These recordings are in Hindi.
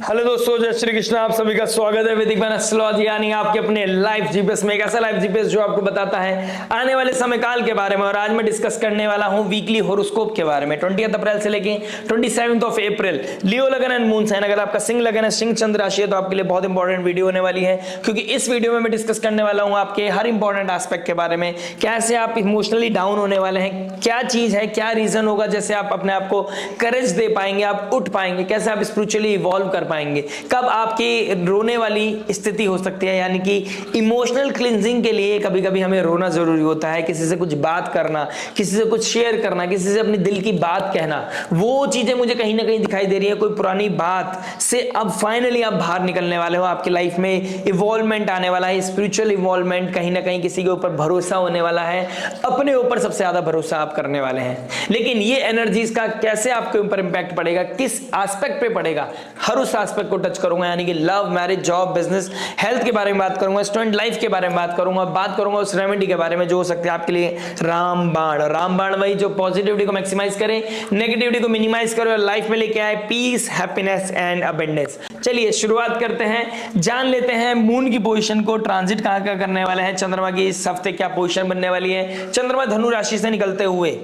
हेलो दोस्तों, जय श्री कृष्ण। आप सभी का स्वागत है वैदिक मैन एस्ट्रोलॉजी यानी आपके अपने लाइव जीपीएस में। एक ऐसा लाइव जीपीएस जो आपको बताता है आने वाले समय काल के बारे में। और आज मैं डिस्कस करने वाला हूं वीकली होरोस्कोप के बारे में 20 अप्रैल से लेके 27 अप्रैल। लियो लगन एंड मून साइन, अगर आपका सिंह लगन है, सिंह चंद्र राशि है, तो आपके लिए बहुत इंपॉर्टेंट वीडियो होने वाली है, क्योंकि इस वीडियो में मैं डिस्कस करने वाला हूं आपके हर इंपॉर्टेंट एस्पेक्ट के बारे में। कैसे आप इमोशनली डाउन होने वाले हैं, क्या चीज है, क्या रीजन होगा जैसे आप अपने आप को करेज दे पाएंगे, आप उठ पाएंगे, कैसे आप स्पिरिचुअली इवॉल्व कर पाएंगे, कब आपकी रोने वाली स्थिति हो सकती है। यानी कि इमोशनल क्लिंजिंग के लिए कभी कभी हमें रोना जरूरी होता है, किसी से कुछ बात करना, किसी से कुछ शेयर करना, किसी से अपनी दिल की बात कहना। वो चीजें मुझे कहीं ना कहीं दिखाई दे रही है। कोई पुरानी बात से अब फाइनली आप बाहर निकलने वाले हो, आपकी लाइफ में इवॉल्वमेंट आने वाला है, स्पिरिचुअल इवॉल्वमेंट, कहीं ना कहीं किसी के ऊपर भरोसा होने वाला है, अपने ऊपर सबसे ज्यादा भरोसा आप करने वाले हैं। लेकिन ये एनर्जीज का कैसे आपके ऊपर इंपैक्ट पड़ेगा, किस एस्पेक्ट पे पड़ेगा, हर उस एस्पेक्ट को टच करूंगा। यानी कि love, marriage, job, business, health के बारे में बात करूंगा, स्टूडेंट लाइफ के बारे में बात करूंगा, बात करूंगा उस रेमेडी के बारे में जो हो सकती है आपके लिए रामबाण। रामबाण वही जो पॉजिटिविटी को मैक्सिमाइज करे, नेगेटिविटी को मिनिमाइज करे और लाइफ में लेके आए पीस, हैप्पीनेस एंड अबंडेंस। चलिए शुरुआत करते हैं, जान लेते हैं मून की पोजीशन को, ट्रांजिट कहां का करने वाले हैं, चंद्रमा की इस हफ्ते क्या पोजीशन बनने वाली है। चंद्रमा धनु राशि से निकलते हुए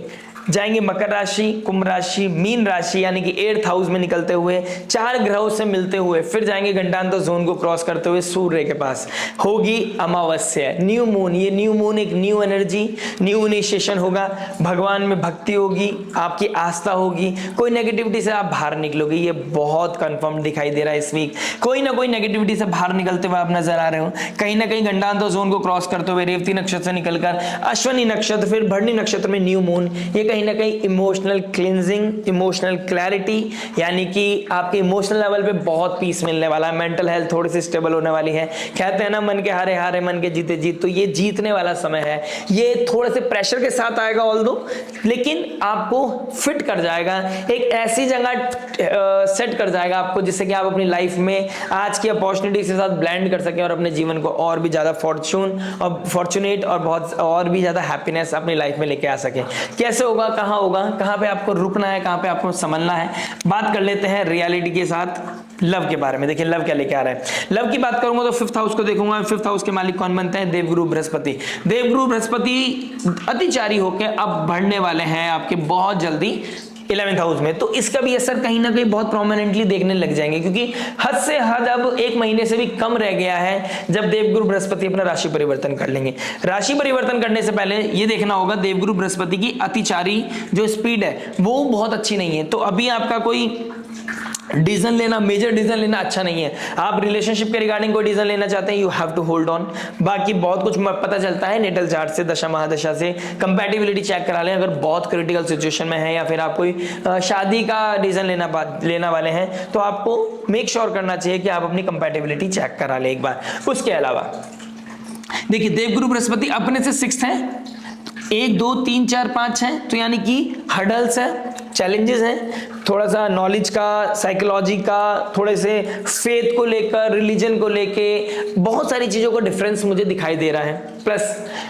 जाएंगे मकर राशि, कुंभ राशि, मीन राशि, यानी कि 8th हाउस में निकलते हुए 4 ग्रहों से मिलते हुए फिर जाएंगे घंटांतर जोन को क्रॉस करते हुए सूर्य के पास। होगी अमावस्या, न्यू मून। ये न्यू मून एक न्यू एनर्जी, न्यू इनिशिएशन होगा, भगवान में भक्ति होगी, आपकी आस्था होगी, कोई नेगेटिविटी से आप बाहर निकलोगे। ये बहुत कंफर्म दिखाई दे रहा है इस वीक। कोई ना कोई नेगेटिविटी से बाहर निकलते हुए आप नजर आ रहे हो। कहीं ना कहीं घंटांतर जोन को क्रॉस करते हुए रेवती नक्षत्र से निकलकर अश्विनी नक्षत्र, फिर भरणी नक्षत्र में न्यू मून। ये कहीं ना कहीं इमोशनल क्लींजिंग, इमोशनल क्लैरिटी, यानी कि आपके इमोशनल लेवल पे बहुत पीस मिलने वाला है। मेंटल हेल्थ थोड़ी सी स्टेबल होने वाली है। कहते हैं ना, मन के हारे हारे मन के जीते जीत, तो ये जीतने वाला समय है। ये थोड़े से प्रेशर के साथ आएगा ऑल्दो, लेकिन आपको फिट कर जाएगा, एक ऐसी जगह सेट कर जाएगा आपको जिससे कि आप अपनी लाइफ में आज की अपॉर्चुनिटी के साथ ब्लेंड कर सकें और अपने जीवन को और भी ज्यादा फॉर्चुनेट और बहुत और भी ज्यादा हैप्पीनेस अपनी लाइफ में लेके आ सके। कैसे होगा, कहां होगा, कहां पे आपको रुकना है, कहां पे आपको संभलना है। बात कर लेते हैं रियलिटी के साथ लव के बारे में। देखिए लव क्या लेके आ रहा है। लव की बात करूंगा तो 5th हाउस को देखूंगा। 5th हाउस के मालिक कौन बनते हैं? देवगुरु बृहस्पति। देवगुरु बृहस्पति अतिचारी होकर अब बढ़ने वाले हैं आपके बहुत जल्दी 11th हाउस में। तो इसका भी असर कहीं ना कहीं बहुत प्रोमिनेंटली देखने लग जाएंगे, क्योंकि हद से हद अब 1 महीने से भी कम रह गया है जब देवगुरु बृहस्पति अपना राशि परिवर्तन कर लेंगे। राशि परिवर्तन करने से पहले ये देखना होगा देवगुरु बृहस्पति की अतिचारी जो स्पीड है वो बहुत अच्छी नहीं है। तो अभी आपका कोई डिसीजन लेना, मेजर डिसीजन लेना अच्छा नहीं है। आप रिलेशनशिप के रिगार्डिंग कोई डिसीजन लेना चाहते हैं, you have to hold on. बाकी बहुत कुछ पता चलता है नेटल चार्ट से, दशा महादशा से, कंपैटिबिलिटी चेक करा लें। अगर बहुत क्रिटिकल सिचुएशन में है या फिर आप कोई शादी का डिसीजन लेना वाले हैं तो आपको मेक श्योर करना चाहिए कि आप अपनी कंपैटिबिलिटी चेक करा लें एक बार। उसके अलावा देखिए देवगुरु बृहस्पति अपने से 6th है, 1 2 3 4 5 है, तो यानी कि हर्डल्स है, चैलेंजेस हैं, थोड़ा सा नॉलेज का, साइकोलॉजी का, थोड़े से फेथ को लेकर, रिलीजन को लेके बहुत सारी चीजों का डिफरेंस मुझे दिखाई दे रहा है। प्लस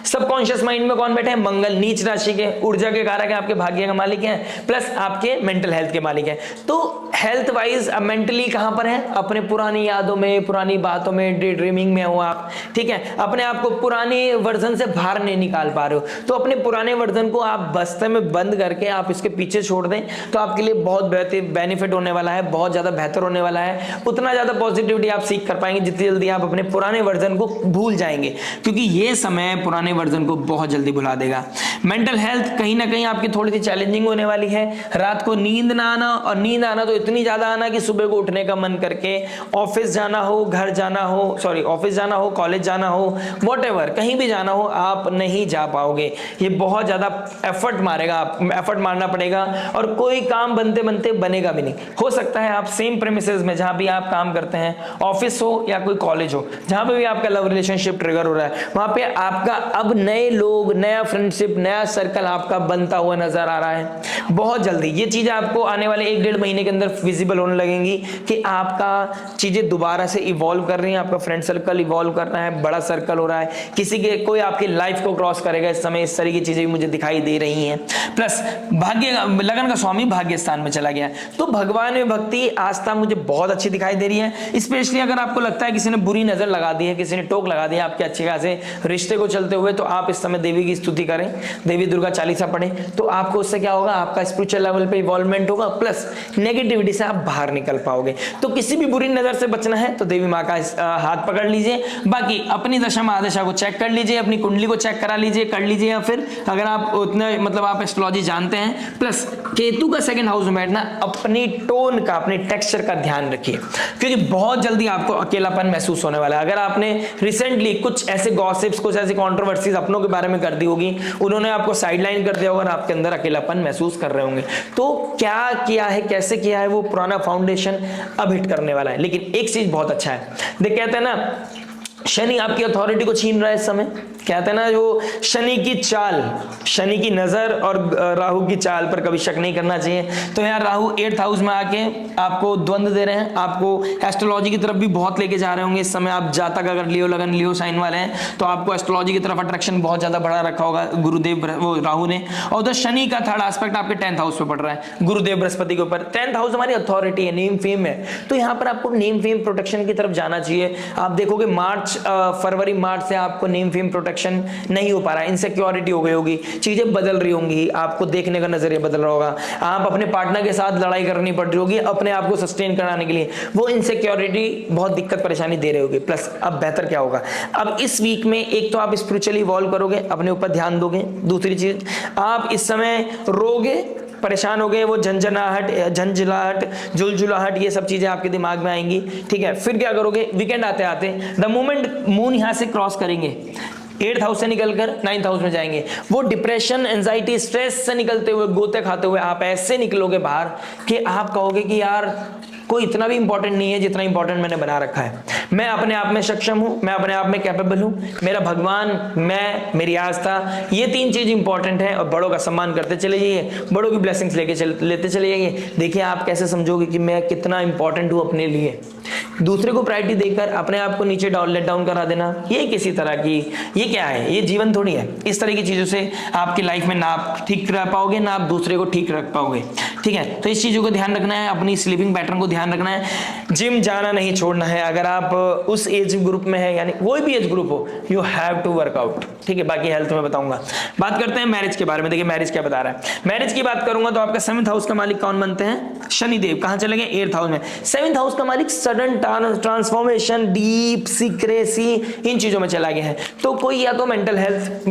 सबकॉन्शियस माइंड में कौन बैठे हैं? मंगल, नीच राशि के, ऊर्जा के कारक है, आपके भाग्य का मालिक है, प्लस आपके मेंटल हेल्थ के मालिक है। तो हेल्थ वाइज मेंटली कहां पर है? अपने पुरानी यादों में, पुरानी बातों में, डे ड्रीमिंग में हो आप, ठीक है। अपने आप को पुराने वर्जन से बाहर नहीं निकाल पा रहे हो, तो अपने पुराने वर्जन को आप बस्ते में बंद करके आप इसके पीछे छोड़ दें, तो आपके लिए बहुत बेनिफिट होने वाला है, बहुत ज्यादा बेहतर होने वाला है। उतना ज्यादा पॉजिटिविटी आप सीख कर पाएंगे जितनी जल्दी आप अपने पुराने वर्जन को भूल जाएंगे, क्योंकि ये समय पुराने वर्जन को बहुत जल्दी भुला देगा। मेंटल हेल्थ कहीं ना कहीं आपकी थोड़ी सी चैलेंजिंग होने वाली है। रात को नींद ना आना, और नींद आना तो इतनी ज्यादा आना कि सुबह को उठने का मन करके ऑफिस जाना हो, घर जाना हो, सॉरी ऑफिस जाना हो, कॉलेज जाना हो, व्हाटएवर कहीं भी जाना हो, आप नहीं जा पाओगे। ये बहुत ज्यादा एफर्ट मारना पड़ेगा और कोई काम बनते बनते बनेगा भी नहीं। हो सकता है आप सेम प्रेमिसेस में जहां भी आप काम करते हैं, ऑफिस हो या कोई कॉलेज हो, जहां पे भी आपका लव रिलेशनशिप ट्रिगर हो रहा है, वहां पे आपका अब नए लोग, नया फ्रेंडशिप, नया सर्कल आपका बनता हुआ नजर आ रहा है बहुत जल्दी। ये चीज आपको आने वाले 1-1.5 महीने के अंदर विजिबल होने लगेंगी कि आपका चीजें दोबारा से इवॉल्व कर रही हैं, आपका फ्रेंड सर्कल इवॉल्व कर रहा है, बड़ा सर्कल हो रहा है, कोई आपकी लाइफ को क्रॉस करेगा इस समय। इस तरह की चीजें भी मुझे दिखाई दे रही हैं। प्लस भाग्य, लगन का स्वामी भाग्य स्थान में चला चला गया है। तो भगवान में भक्ति आस्था मुझे बहुत अच्छी दिखाई दे रही है। स्पेशली अगर आपको लगता है किसी ने बुरी नजर लगा दी है, किसी ने टोक लगा दिया आपके अच्छे खासे रिश्ते को चलते हुए, तो आप इस समय देवी की स्तुति करें, देवी दुर्गा चालीसा पढ़ें, तो आपको उससे क्या होगा, आपका स्पिरिचुअल लेवल पे इवॉल्वमेंट होगा, प्लस नेगेटिविटी से आप बाहर निकल पाओगे। तो किसी भी बुरी नजर से बचना है तो देवी माँ का हाथ पकड़ लीजिए। बाकी अपनी दशा महादशा को चेक कर लीजिए, अपनी कुंडली को चेक करा लीजिए, कर लीजिए, या फिर अगर आप उतने मतलब आप एस्ट्रोलॉजी जानते हैं, प्लस केतु का सेकंड हाउस में बैठना, अपनी टोन का, अपने टेक्सचर का ध्यान रखिए, क्योंकि बहुत जल्दी आपको अकेलापन महसूस होने वाला है। अगर आपने रिसेंटली कुछ ऐसे गॉसिप्स, कुछ ऐसी कंट्रोवर्सीज अपनों के बारे में कर दी होगी, उन्होंने आपको साइडलाइन कर दिया होगा और आपके अंदर अकेलापन महसूस कर रहे होंगे, तो क्या किया है, कैसे किया है, वो पुराना फाउंडेशन अब हिट करने वाला है। लेकिन एक चीज बहुत अच्छा है, देख कहते हैं ना, शनि आपकी अथॉरिटी को छीन रहा है इस समय। कहते हैं ना, जो शनि की चाल, शनि की नजर और राहु की चाल पर कभी शक नहीं करना चाहिए। तो यार राहु 8th हाउस में आके आपको द्वंद दे रहे हैं, आपको एस्ट्रोलॉजी की तरफ भी बहुत लेके जा रहे होंगे इस समय। आप जातक अगर लियो लगन, लियो साइन वाले हैं, तो आपको एस्ट्रोलॉजी की तरफ अट्रैक्शन बहुत ज्यादा बढ़ा रखा होगा गुरुदेव वो राहु ने। और उधर शनि का थर्ड एस्पेक्ट आपके 10th हाउस पे पड़ रहा है, गुरुदेव बृहस्पति के ऊपर। 10th हाउस हमारी अथॉरिटी है, नेम फेम है, तो यहाँ पर आपको नेम फेम प्रोटेक्शन की तरफ जाना चाहिए। आप देखोगे फरवरी मार्च से आपको नेम फेम प्रोटेक्शन नहीं हो पा रहा है, इनसिक्योरिटी हो गई होगी, चीजें बदल रही होंगी, आपको देखने का नजरिया बदल रहा होगा, आप अपने पार्टनर के साथ लड़ाई करनी पड़ रही होगी अपने आप को सस्टेन कराने के लिए, वो इनसिक्योरिटी बहुत दिक्कत परेशानी दे रही होगी। प्लस अब बेहतर क्या होगा, अब इस वीक में एक तो आप स्पिरिचुअली इवॉल्व करोगे, अपने ऊपर ध्यान दोगे, दूसरी चीज आप इस समय रोगे, परेशान हो गए, वो झंझनाहट, झंझलाहट, जुलझुलाहट, ये सब चीजें आपके दिमाग में आएंगी। ठीक है, फिर क्या करोगे, वीकेंड आते आते द मोमेंट मून यहां से क्रॉस करेंगे, 8th हाउस से निकलकर 9th हाउस में जाएंगे, वो डिप्रेशन, एंजाइटी, स्ट्रेस से निकलते हुए, गोते खाते हुए आप ऐसे निकलोगे बाहर कि आप कहोगे कि यार कोई इतना भी इंपॉर्टेंट नहीं है जितना इंपॉर्टेंट मैंने बना रखा है। मैं अपने आप में सक्षम हूं, मैं अपने आप में कैपेबल हूं, मेरा भगवान, मैं, मेरी आस्था, ये 3 चीज इंपॉर्टेंट है। और बड़ों का सम्मान करते चले जाइए, बड़ों की ब्लेसिंग्स लेते चले जाइए। देखिए आप कैसे समझोगे कि मैं कितना इंपॉर्टेंट हूं अपने लिए। दूसरे को प्रायोरिटी देकर अपने आप को नीचे लेट डाउन करा देना, ये किसी तरह की, ये क्या है, ये जीवन थोड़ी है। इस तरह की चीजों से आपकी लाइफ में ना आप ठीक रह पाओगे, ना आप दूसरे को ठीक रख पाओगे। ठीक है, तो इस चीजों को ध्यान रखना है, अपनी स्लीपिंग पैटर्न को ध्यान रखना है, जिम जाना नहीं छोड़ना है। अगर आप उस एज ग्रुप में है, यानी कोई भी एज ग्रुप हो, यू हैव टू वर्कआउट। ठीक है, बाकी हेल्थ में बताऊंगा। बात करते हैं मैरिज के बारे में। देखिए मैरिज क्या बता रहा है, मैरिज की बात करूंगा तो आपका 7th हाउस का मालिक कौन बनते हैं, शनिदेव। कहां चले गए, 8th हाउस में। 7th हाउस का मालिक सडन ट्रांसफॉर्मेशन, डीप सीक्रेसी, इन चीजों में चला गया है। तो कोई या तो मेंटल हेल्थ,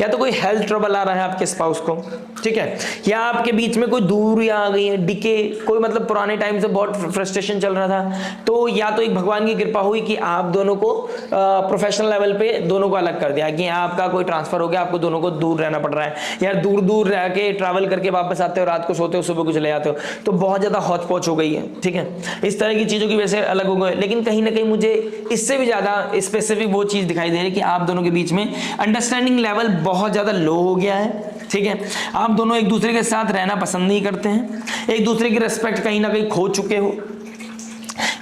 या तो कोई हेल्थ ट्रबल आ रहा है आपके स्पाउस को, ठीक है, या आपके बीच में कोई दूरी आ गई है, डिके, कोई मतलब पुराने टाइम से बहुत फ्रस्ट्रेशन चल रहा था, तो या तो एक भगवान की कृपा हुई कि आप दोनों को प्रोफेशनल लेवल पे दोनों को अलग कर दिया, कि आपका कोई ट्रांसफर हो गया, आपको दोनों को दूर रहना पड़ रहा है, या दूर दूर रह के ट्रैवल करके वापस आते हो, रात को सोते हो, सुबह को चले जाते हो, तो बहुत ज्यादा हौच पौच हो गई है। ठीक है, इस तरह की चीजों की वजह से अलग हो गए। लेकिन कहीं ना कहीं मुझे इससे भी ज्यादा स्पेसिफिक वो चीज दिखाई दे रही है कि आप दोनों के बीच में अंडरस्टैंडिंग लेवल बहुत ज्यादा लो हो गया है। ठीक है, आप दोनों एक दूसरे के साथ रहना पसंद नहीं करते हैं, एक दूसरे की रिस्पेक्ट कहीं ना कहीं खो चुके हो,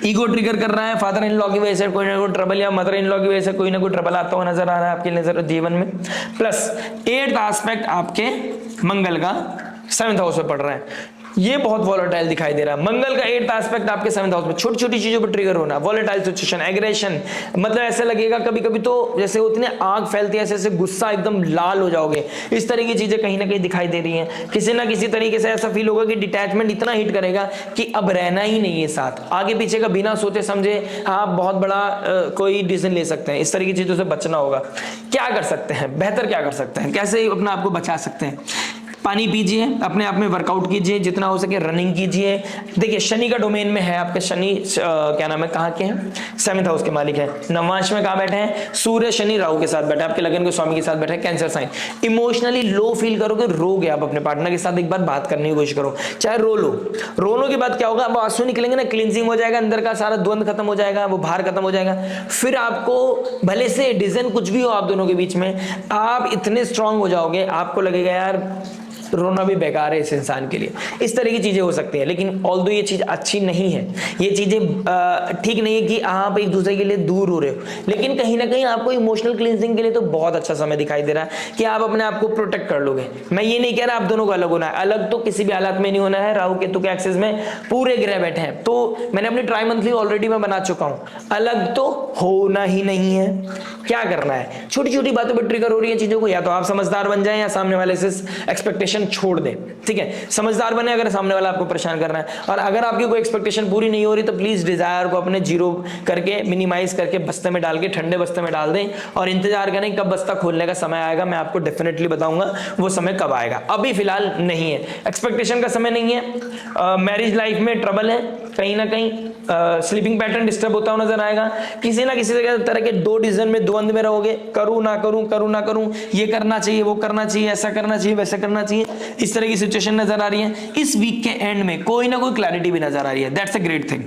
ईगो ट्रिगर कर रहा है, फादर इन लॉ की वजह से कोई ना कोई ट्रबल, या मदर इन लॉ की वजह से कोई ना कोई ट्रबल आता हुआ नजर आ रहा है आपके नजर जीवन में। प्लस 8th एस्पेक्ट आपके मंगल का 7th हाउस में पड़ रहा है, ये बहुत वॉलेटाइल दिखाई दे रहा है। मंगल का 8th एस्पेक्ट आपके 7th हाउस में, छोटी छोटी चीजों पर ट्रिगर होना, वॉलेटाइल सिचुएशन, एग्रेशन, मतलब ऐसे लगेगा कभी कभी तो जैसे उतने आग फैलती है, ऐसे गुस्सा, एकदम लाल हो जाओगे, इस तरह की चीजें कहीं ना कहीं दिखाई दे रही हैं। किसी ना किसी तरीके से ऐसा फील होगा कि डिटैचमेंट इतना हिट करेगा कि अब रहना ही नहीं है साथ, आगे पीछे का बिना सोचे समझे आप बहुत बड़ा कोई डिसीजन ले सकते हैं। इस तरह की चीजों से बचना होगा। क्या कर सकते हैं, बेहतर क्या कर सकते हैं, कैसे अपने आप को बचा सकते हैं, पानी पीजिए, अपने आप में वर्कआउट कीजिए, जितना हो सके रनिंग कीजिए। देखिए शनि का डोमेन में है आपके, शनि क्या नाम है, कहाँ के हैं, 7th हाउस के मालिक है। नवमांश में कहाँ बैठे हैं, सूर्य शनि राहु के साथ बैठे, आपके लगन के स्वामी के साथ बैठे, cancer sign. Emotionally low feel करोगे, रोगे आप अपने पार्टनर के साथ, एक बार बात करने की कोशिश करो, चाहे रो लो। रोने के बाद क्या होगा, अब आंसू निकलेंगे ना, क्लींजिंग हो जाएगा, अंदर का सारा द्वंद खत्म हो जाएगा, वो भार खत्म हो जाएगा। फिर आपको भले से डिसीजन कुछ भी हो आप दोनों के बीच में, आप इतने स्ट्रांग हो जाओगे, आपको लगेगा यार रोना भी बेकार है इस इंसान के लिए। इस तरह की चीजें हो सकती हैं, लेकिन ऑल्दो ये चीज अच्छी नहीं है, ये चीजें ठीक नहीं है कि आप एक दूसरे के लिए दूर हो रहे हो, लेकिन कहीं ना कहीं आपको इमोशनल क्लींजिंग के लिए तो बहुत अच्छा समय दिखाई दे रहा है कि आप अपने आप को प्रोटेक्ट कर लोगे। मैं ये नहीं कह रहा आप दोनों को अलग होना है, अलग तो किसी भी हालत में नहीं होना है। राहु केतु के एक्सिस में पूरे ग्रह बैठे हैं, तो मैंने अपनी ट्राई मंथली ऑलरेडी मैं बना चुका हूं, अलग तो होना ही नहीं है। क्या करना है, छोटी छोटी बातों पर ट्रिगर हो रही है चीजों को, या तो आप समझदार बन जाएं या सामने वाले से एक्सपेक्टेशन छोड़ दें। ठीक है, समझदार बने अगर सामने वाला आपको परेशान करना है, और अगर आपकी कोई एक्सपेक्टेशन पूरी नहीं हो रही तो प्लीज डिजायर को अपने जीरो करके मिनिमाइज करके बस्ते में डाल के ठंडे बस्ते में डाल दें और इंतजार करें कब बस्ता खोलने का समय आएगा। मैं आपको डेफिनेटली बताऊंगा वो समय कब आएगा, अभी फिलहाल नहीं है, एक्सपेक्टेशन का समय नहीं है। मैरिज लाइफ में ट्रबल है, कहीं ना कहीं स्लीपिंग पैटर्न डिस्टर्ब होता हुआ नजर आएगा, किसी ना किसी तरह के दो डिसीजन में द्वंद में रहोगे, करूं ना करूं, करूं ना करूं, ये करना चाहिए वो करना चाहिए, ऐसा करना चाहिए वैसा करना चाहिए, इस तरह की सिचुएशन नजर आ रही है। इस वीक के एंड में कोई ना कोई क्लैरिटी भी नजर आ रही है, दैट्स अ ग्रेट थिंग।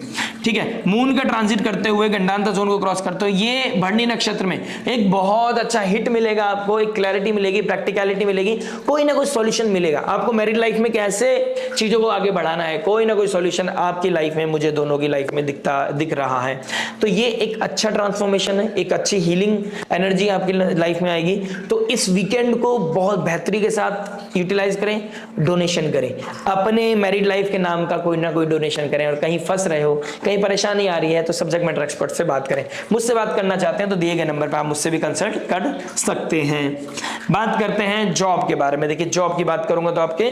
ठीक है, मून का ट्रांजिट करते हुए गंडांतर जोन को क्रॉस करते हुए ये भरणी नक्षत्र में एक बहुत अच्छा हिट मिलेगा आपको, एक क्लैरिटी मिलेगी, प्रैक्टिकलिटी मिलेगी, कोई ना कोई सॉल्यूशन मिलेगा आपको। मैरिड लाइफ में कैसे चीजों को आगे बढ़ाना है, कोई ना कोई सॉल्यूशन आपकी लाइफ में, मुझे दोनों की लाइफ में दिख रहा है। तो ये एक अच्छा ट्रांसफॉर्मेशन है, एक अच्छी हीलिंग एनर्जी आपकी लाइफ में आएगी। तो इस वीकेंड को बहुत बेहतरी के साथ यूटिलाइज करें, डोनेशन करें, अपने मैरिड लाइफ के नाम का कोई ना कोई डोनेशन करें। और कहीं फंस रहे हो, कहीं परेशानी आ रही है तो सब्जेक्ट मैटर एक्सपर्ट से बात करें। मुझसे बात करना चाहते हैं तो दिए गए नंबर पर आप मुझसे भी कंसल्ट कर सकते हैं। बात करते हैं जॉब के बारे में। देखिए जॉब की बात करूंगा तो आपके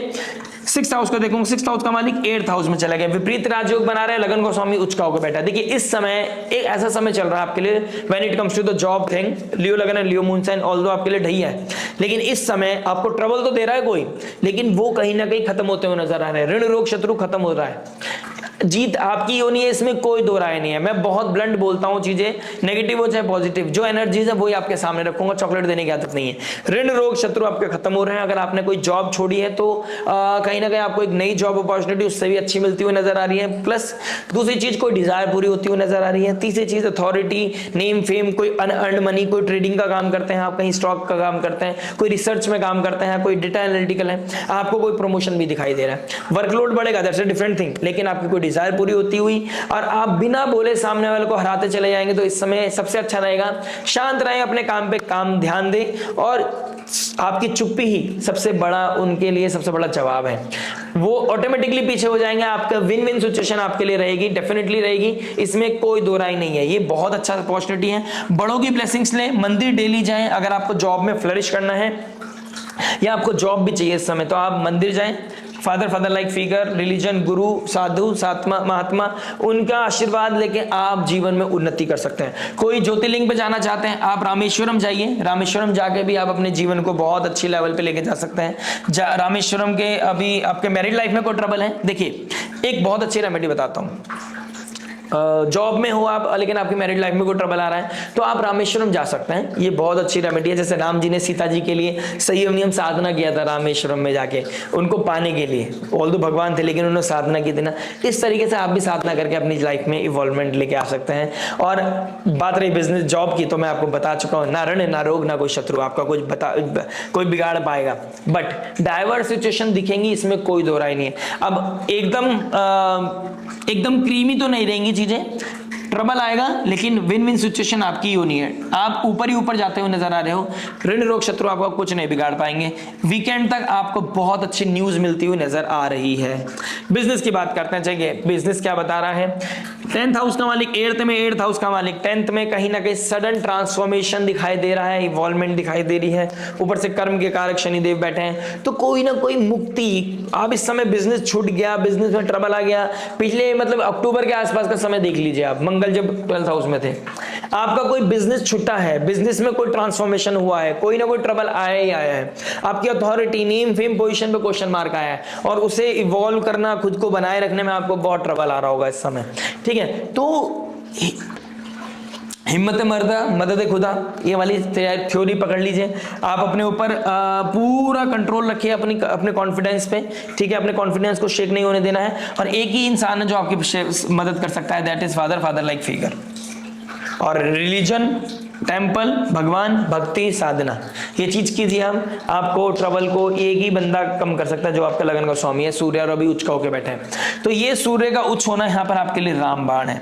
6th हाउस को देखूंगा, 6th हाउस का मालिक 8th हाउस में चला गया, विपरीत राजयोग बना रहे हैं, लगन गोस्वामी उच्च का होकर बैठा। देखिए इस समय एक ऐसा समय चल रहा है आपके लिए when it comes to the job thing, Leo लगन है, लियो मून साइन, ऑल्दो आपके लिए ढैया है, लेकिन इस समय आपको ट्रबल तो दे रहा है कोई, लेकिन वो कहीं ना कहीं खत्म होते हुए नजर आ रहे हैं। ऋण रोग शत्रु खत्म हो रहा है, जीत आपकी होनी है, इसमें कोई दो राय नहीं है। मैं बहुत ब्लंट बोलता हूं, चीजें नेगेटिव हो चाहे पॉजिटिव, जो एनर्जीज है वही आपके सामने रखूंगा, चॉकलेट देने की आदत नहीं है। ऋण रोग शत्रु आपके खत्म हो रहे हैं। अगर आपने कोई जॉब छोड़ी है तो कहीं ना कहीं आपको एक नई जॉब अपॉर्चुनिटी उससे भी अच्छी मिलती हुई नजर आ रही है। प्लस दूसरी चीज कोई डिजायर पूरी होती हुई नजर आ रही है। तीसरी चीज अथॉरिटी, नेम, फेम, कोई अनअर्न्ड मनी, कोई ट्रेडिंग का काम करते हैं आप, कहीं स्टॉक का काम करते हैं, कोई रिसर्च में काम करते हैं, कोई डेटा एनालिटिकल है, आपको कोई प्रमोशन भी दिखाई दे रहा है। वर्कलोड बढ़ेगा, दैट्स अ डिफरेंट थिंग, लेकिन आपकी कोई डिजायर पूरी होती हुई और आप बिना बोले सामने वाले को हराते चले जाएंगे। तो इस समय सबसे अच्छा रहेगा शांत रहें, अपने काम पे काम ध्यान दें, और आपकी चुप्पी ही सबसे बड़ा, उनके लिए सबसे बड़ा जवाब है। वो ऑटोमेटिकली पीछे हो जाएंगे, आपका विन विन सिचुएशन आपके लिए रहेगी, डेफिनेटली रहेगी, इसमें कोई दो राय नहीं है। ये बहुत अच्छा अपॉर्चुनिटी है, बड़ों की ब्लेसिंग्स लें, मंदिर डेली जाएं। अगर आपको जॉब में फ्लरिश करना है या आपको जॉब भी चाहिए इस समय, तो आप मंदिर जाएं, फादर लाइक फिगर, रिलीजन, गुरु, साधु, सात्मा, महात्मा, उनका आशीर्वाद लेके आप जीवन में उन्नति कर सकते हैं। कोई ज्योतिर्लिंग पे जाना चाहते हैं, आप रामेश्वरम जाइए, रामेश्वरम जाके भी आप अपने जीवन को बहुत अच्छी लेवल पे लेके जा सकते हैं। रामेश्वरम के अभी आपके मैरिड लाइफ में कोई ट्रबल है, देखिए एक बहुत अच्छी रेमेडी बताता हूँ। जॉब में हो आप लेकिन आपकी मैरिड लाइफ में कोई ट्रबल आ रहा है तो आप रामेश्वरम जा सकते हैं, ये बहुत अच्छी रेमेडी है। जैसे राम जी ने सीता जी के लिए संयम नियम साधना किया था रामेश्वरम में जाके उनको पाने के लिए, ऑल्दो भगवान थे लेकिन उन्होंने साधना की थी ना, इस तरीके से आप भी साधना करके अपनी लाइफ में इवॉल्वमेंट लेके आ सकते हैं। और बात रही बिजनेस जॉब की, तो मैं आपको बता चुका हूँ, ना ऋण ना रोग ना कोई शत्रु आपका कोई बिगाड़ पाएगा, बट डाइवर्स सिचुएशन दिखेंगी, इसमें कोई दो राय नहीं है। अब एकदम क्रीमी तो नहीं रहेंगी चीजें, ट्रबल आएगा लेकिन विन विन सिचुएशन आपकी ही होनी है। आप ऊपर ही ऊपर जाते हुए नजर आ रहे हो, ऋण रोग शत्रु आपको कुछ नहीं बिगाड़ पाएंगे। वीकेंड तक आपको बहुत अच्छी न्यूज मिलती हुई नजर आ रही है। बिजनेस की बात करते हैं, चाहिए बिजनेस क्या बता रहा है। 10th हाउस का मालिक 8th में, 8th हाउस का मालिक 10th में, कहीं ना कहीं सडन ट्रांसफॉर्मेशन दिखाई दे रहा है, इवॉल्वमेंट दिखाई दे रही है। ऊपर से कर्म के कारक शनिदेव बैठे हैं, तो कोई ना कोई मुक्ति। आप इस समय बिजनेस छूट गया, बिजनेस में ट्रबल आ गया, पिछले मतलब अक्टूबर के आसपास का समय देख लीजिए आप, मंगल जब 12th हाउस में थे, आपका कोई बिजनेस छूटा है, बिजनेस में कोई ट्रांसफॉर्मेशन हुआ है, कोई ना कोई ट्रबल आया ही आया है। आपकी अथॉरिटी, नेम, फेम, पोजीशन पे क्वेश्चन मार्क आया है, और उसे इवॉल्व करना, खुद को बनाए रखने में आपको बहुत ट्रबल आ रहा होगा इस समय। ठीक है, तो हिम्मत मर्दा मदद खुदा, ये वाली थ्योरी पकड़ लीजिए। आप अपने ऊपर पूरा कंट्रोल रखिए, अपने कॉन्फिडेंस पे। ठीक है, अपने कॉन्फिडेंस को शेक नहीं होने देना है। और एक ही इंसान है जो आपकी मदद कर सकता है, that is father like figure. और रिलीजन, टेम्पल, भगवान, भक्ति, साधना, ये चीज कीजिए हम, आपको ट्रबल को एक ही बंदा कम कर सकता है जो आपका लगन का स्वामी है, सूर्य, और अभी उच्च का होकर बैठे हैं। तो ये सूर्य का उच्च होना यहाँ पर आपके लिए रामबाण है।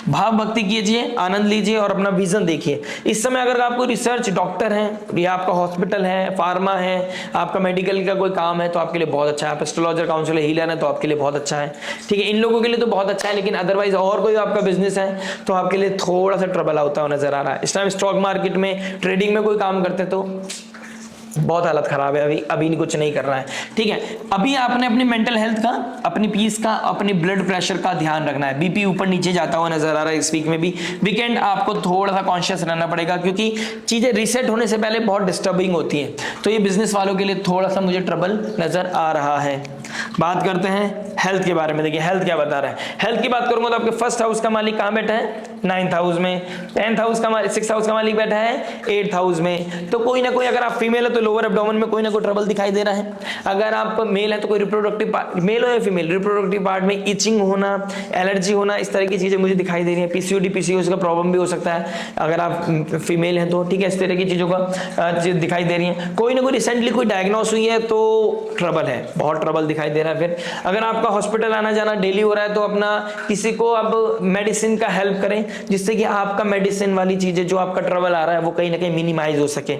भाव भक्ति कीजिए, आनंद लीजिए और अपना विजन देखिए। इस समय अगर आपको रिसर्च, डॉक्टर हैं या आपका हॉस्पिटल है, फार्मा है, आपका मेडिकल का कोई काम है तो आपके लिए बहुत अच्छा है। आप एस्ट्रोलॉजर, काउंसलर, हीलर है तो आपके लिए बहुत अच्छा है, ठीक है, इन लोगों के लिए तो बहुत अच्छा है। लेकिन अदरवाइज और कोई आपका बिजनेस है तो आपके लिए थोड़ा सा ट्रबल होता हुआ नजर आ रहा है। इस टाइम स्टॉक मार्केट में, ट्रेडिंग में कोई काम करते तो बहुत हालत खराब है, अभी कुछ नहीं कर रहा है, ठीक है। अभी आपने अपनी मेंटल हेल्थ का, अपनी पीस का, अपनी ब्लड प्रेशर का ध्यान रखना है। बीपी ऊपर नीचे जाता हुआ नजर आ रहा है इस वीक में भी। वीकेंड आपको थोड़ा सा कॉन्शियस रहना पड़ेगा क्योंकि चीजें रीसेट होने से पहले बहुत डिस्टर्बिंग होती है। तो ये बिजनेस वालों के लिए थोड़ा सा मुझे ट्रबल नजर आ रहा है। बात करते हैं हेल्थ के बारे में। देखिए हेल्थ क्या बता रहा है। हेल्थ की बात करूंगा तो आपके फर्स्ट हाउस का मालिक कहां बैठा है? 9th हाउस में। 10th हाउस का मालिक, 6th हाउस का मालिक बैठा है 8th हाउस में। तो कोई ना कोई, अगर आप फीमेल है तो लोअर एब्डोमेन में कोई ना कोई ट्रबल दिखाई दे रहा है। अगर आप मेल है तो कोई रिप्रोडक्टिव पार्ट, मेल हो या फीमेल, रिप्रोडक्टिव पार्ट में इचिंग होना, एलर्जी होना, इस तरह की चीजें मुझे दिखाई दे रही है। पीसीओडी, पीसीओएस का प्रॉब्लम भी हो सकता है अगर आप फीमेल हैं तो, ठीक है, इस तरह की चीजों का दिखाई दे रही है। कोई ना कोई रिसेंटली कोई डायग्नोस हुई है तो ट्रबल है, बहुत ट्रबल दिखाई दे रहा है। फिर अगर आपका हॉस्पिटल आना जाना डेली हो रहा है तो अपना किसी को अब मेडिसिन का हेल्प करें जिससे कि आपका मेडिसिन वाली चीजें, जो आपका ट्रबल आ रहा है वो कहीं ना कहीं मिनिमाइज हो सके।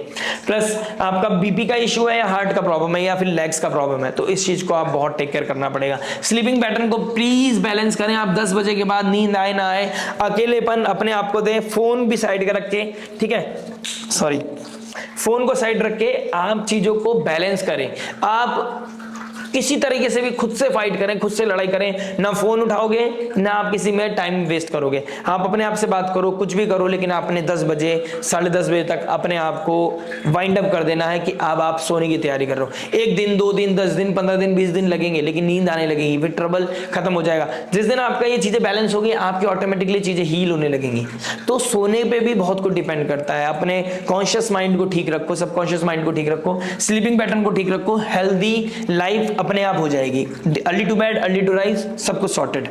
प्लस आपका बीपी का इशू है या हार्ट का प्रॉब्लम है या फिर लेग्स का प्रॉब्लम है तो इस चीज को आप बहुत टेक केयर करना पड़ेगा। स्लीपिंग पैटर्न को प्लीज बैलेंस करें। आप 10 बजे के बाद नींद आए ना आए, अकेलेपन अपने आप को दें। फोन भी साइड कर रख के, ठीक है, सॉरी, फोन को साइड रख के आप चीजों को बैलेंस करें। आप किसी तरीके से भी खुद से फाइट करें, खुद से लड़ाई करें। ना फोन उठाओगे ना आप किसी में टाइम वेस्ट करोगे। आप अपने आप से बात करो, कुछ भी करो, लेकिन आपने 10 बजे 10:30 बजे तक अपने आप को वाइंड अप कर देना है कि अब आप सोने की तैयारी कर रहे हो। 1 दिन, 2 दिन, 10 दिन, 15 दिन, 20 दिन लगेंगे लेकिन नींद आने लगेगी, फिर ट्रबल खत्म हो जाएगा। जिस दिन आपका ये चीजें बैलेंस होगी आपकी ऑटोमेटिकली चीजें हील होने लगेंगी। तो सोने पे भी बहुत कुछ डिपेंड करता है। अपने कॉन्शियस माइंड को ठीक रखो, सबकॉन्शियस माइंड को ठीक रखो, स्लीपिंग पैटर्न को ठीक रखो, हेल्दी लाइफ अपने आप हो जाएगी। Early to bed, early to rise, सब कुछ सॉर्टेड।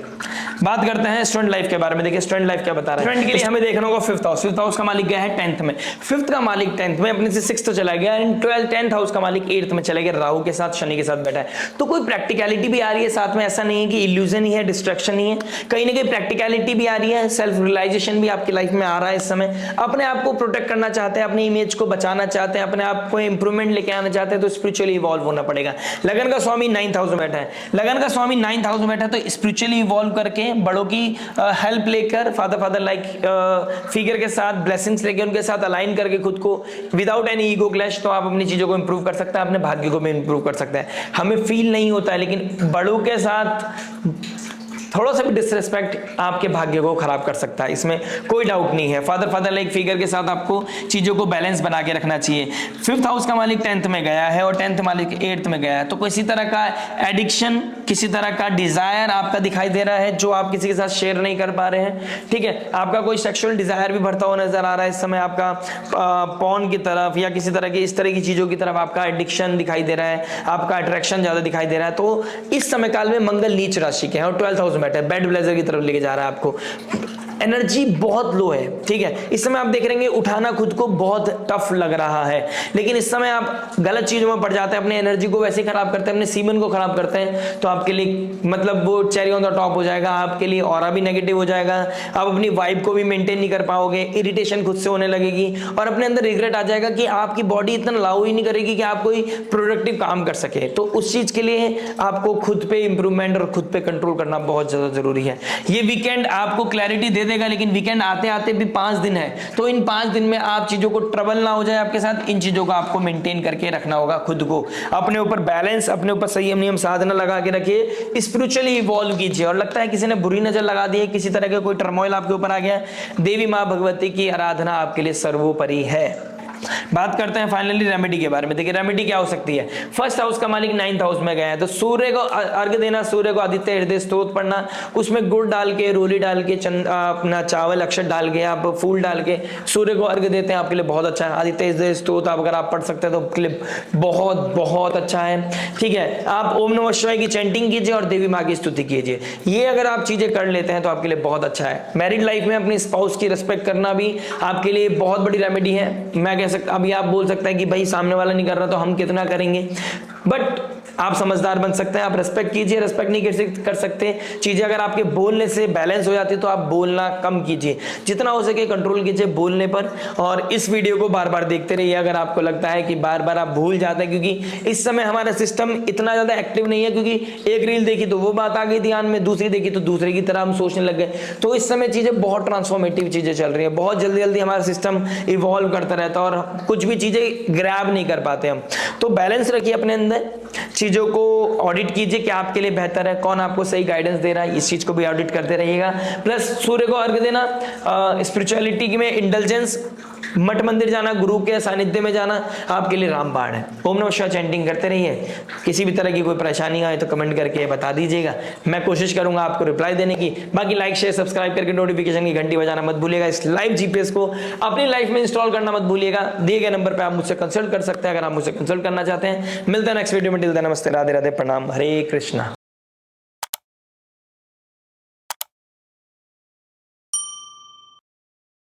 बात करते हैं स्टूडेंट लाइफ के बारे में। देखिए स्टूडेंट लाइफ क्या बता रहा है। स्टूडेंट के लिए हमें देखना होगा 5th हाउस। 5th हाउस का मालिक गया है 10th में। 5th का मालिक 10th में अपने से 6th चला गया एंड 10th हाउस का मालिक 8th में चला गया, राहु के साथ, शनि के साथ बैठा है। तो कोई प्रैक्टिकलिटी भी आ रही है साथ में, ऐसा नहीं है कि इल्यूजन ही है, डिस्ट्रैक्शन ही है, कहीं ना कहीं प्रैक्टिकलिटी भी आ रही है, सेल्फ रियलाइजेशन भी आपकी लाइफ में आ रहा है। इस समय अपने आप को प्रोटेक्ट करना चाहते हैं, अपनी इमेज को बचाना चाहते हैं, अपने आप को इंप्रूवमेंट लेके आना चाहते हैं तो स्पिरिचुअली इवॉल्व होना पड़ेगा। लगन का स्वामी 9th हाउस में बैठा है। लगन का स्वामी 9th हाउस में बैठा है तो स्पिरिचुअली इवॉल्व करके, बड़ों की हेल्प लेकर, फादर लाइक फिगर के साथ ब्लेसिंग्स लेके, उनके साथ अलाइन करके खुद को विदाउट एनी ईगो क्लैश, तो आप अपनी चीजों को इंप्रूव कर सकते हैं, अपने भाग्य को भी इंप्रूव कर सकते हैं। हमें फील नहीं होता है लेकिन बड़ों के साथ थोड़ा सा भी डिसरिस्पेक्ट आपके भाग्य को खराब कर सकता है, इसमें कोई डाउट नहीं है। फादर लाइक फिगर के साथ आपको चीजों को बैलेंस बना के रखना चाहिए। 5th हाउस का मालिक 10th में गया है और 10th मालिक 8th में गया है तो किसी तरह का एडिक्शन, किसी तरह का डिजायर आपका दिखाई दे रहा है जो आप किसी के साथ शेयर नहीं कर पा रहे हैं, ठीक है। आपका कोई सेक्सुअल डिजायर भी बढ़ता हुआ नजर आ रहा है इस समय। आपका पॉर्न की तरफ या किसी तरह की इस तरह की चीजों की तरफ आपका एडिक्शन दिखाई दे रहा है, आपका अट्रैक्शन ज्यादा दिखाई दे रहा है। तो इस समय काल में मंगल नीच राशि के हैं और 12th हाउस बैठा है, बेड ब्लेजर की तरफ लेके जा रहा है आपको। एनर्जी बहुत लो है, ठीक है। इस समय आप देख रहे हैं उठाना खुद को बहुत टफ लग रहा है, लेकिन इस समय आप गलत चीजों में पड़ जाते हैं, अपने एनर्जी को वैसे खराब करते हैं, अपने सीमन को खराब करते हैं तो आपके लिए मतलब वो चेरी ऑन द टॉप हो जाएगा, आपके लिए ऑरा भी नेगेटिव हो जाएगा, आप अपनी वाइब को भी मेंटेन नहीं कर पाओगे, इरिटेशन खुद से होने लगेगी और अपने अंदर रिग्रेट आ जाएगा कि आपकी बॉडी इतना अलाउ ही नहीं करेगी कि आप कोई प्रोडक्टिव काम कर सके। तो उस चीज के लिए आपको खुद पे इंप्रूवमेंट और खुद पे कंट्रोल करना बहुत ज्यादा जरूरी है। ये वीकेंड आपको क्लैरिटी दे देगा, लेकिन वीकेंड आते आते भी 5 दिन है तो इन 5 दिन में आप चीजों को ट्रबल ना हो जाए आपके साथ, इन चीजों को आपको मेंटेन करके रखना होगा। खुद को अपने ऊपर बैलेंस, अपने ऊपर संयम नियम साधना लगा के रखिए, स्पिरिचुअली इवॉल्व कीजिए। और लगता है किसी ने बुरी नजर लगा दी है, किसी तरह का कोई टर्मोइल आपके ऊपर आ गया, देवी मां भगवती की आराधना आपके लिए सर्वोपरि है। बात करते हैं फाइनली रेमेडी के बारे में। देखिए रेमेडी क्या हो सकती है। फर्स्ट हाउस का मालिक 9th हाउस में गया है, तो सूर्य को अर्घ देना, सूर्य को आदित्य हृदय स्तोत्र पढ़ना, उसमें गुड़ डाल के, रोली डाल के, अपना चावल अक्षत डाल के, आप फूल डाल के सूर्य को अर्घ देते हैं, आपके लिए बहुत अच्छा है। आदित्य हृदय स्तोत्र अगर आप पढ़ सकते हैं तो आपके लिए बहुत बहुत अच्छा है। ठीक है, आप ओम नमः शिवाय की चैंटिंग कीजिए और देवी माँ की स्तुति कीजिए। ये अगर आप चीजें कर लेते हैं तो आपके लिए बहुत अच्छा है। मैरिड लाइफ में अपनी स्पाउस की रिस्पेक्ट करना भी आपके लिए बहुत बड़ी रेमेडी है। मैं कह सकता, अभी आप बोल सकते हैं कि भाई सामने वाला नहीं कर रहा तो हम कितना करेंगे, बट आप समझदार बन सकते हैं। आप रेस्पेक्ट कीजिए, रेस्पेक्ट नहीं कर सकते चीजें अगर आपके बोलने से बैलेंस हो जाती है तो आप बोलना कम कीजिए, जितना हो सके कंट्रोल कीजिए बोलने पर। और इस वीडियो को बार बार देखते रहिए अगर आपको लगता है कि बार बार आप भूल जाते हैं, क्योंकि इस समय हमारा सिस्टम इतना ज्यादा एक्टिव नहीं है, क्योंकि एक रील देखी तो वो बात आ गई ध्यान में, दूसरी देखी तो दूसरे की तरह हम सोचने लग गए। तो इस समय चीजें बहुत ट्रांसफॉर्मेटिव चीजें चल रही है, बहुत जल्दी जल्दी हमारा सिस्टम इवॉल्व करता रहता है और कुछ भी चीजें ग्रैब नहीं कर पाते हम। तो बैलेंस रखिए अपने अंदर, चीजों को ऑडिट कीजिए कि आपके लिए बेहतर है, कौन आपको सही गाइडेंस दे रहा है, इस चीज को भी ऑडिट करते रहिएगा। प्लस सूर्य को अर्घ देना, स्पिरिचुअलिटी में इंटेलिजेंस, मठ मंदिर जाना, गुरु के सानिध्य में जाना आपके लिए रामबाण है। ओम नमः शिवाय चैंटिंग करते रहिए। किसी भी तरह की कोई परेशानी आए तो कमेंट करके बता दीजिएगा, मैं कोशिश करूंगा आपको रिप्लाई देने की। बाकी लाइक शेयर सब्सक्राइब करके नोटिफिकेशन की घंटी बजाना मत भूलिएगा। इस लाइव जीपीएस को अपनी लाइफ में इंस्टॉल करना मत भूलिएगा। दिए गए नंबर पर आप मुझसे कंसल्ट कर सकते हैं अगर आप मुझसे कंसल्ट करना चाहते हैं। मिलते हैं नेक्स्ट वीडियो में। टिल देन नमस्ते, राधे राधे, प्रणाम, हरे कृष्णा।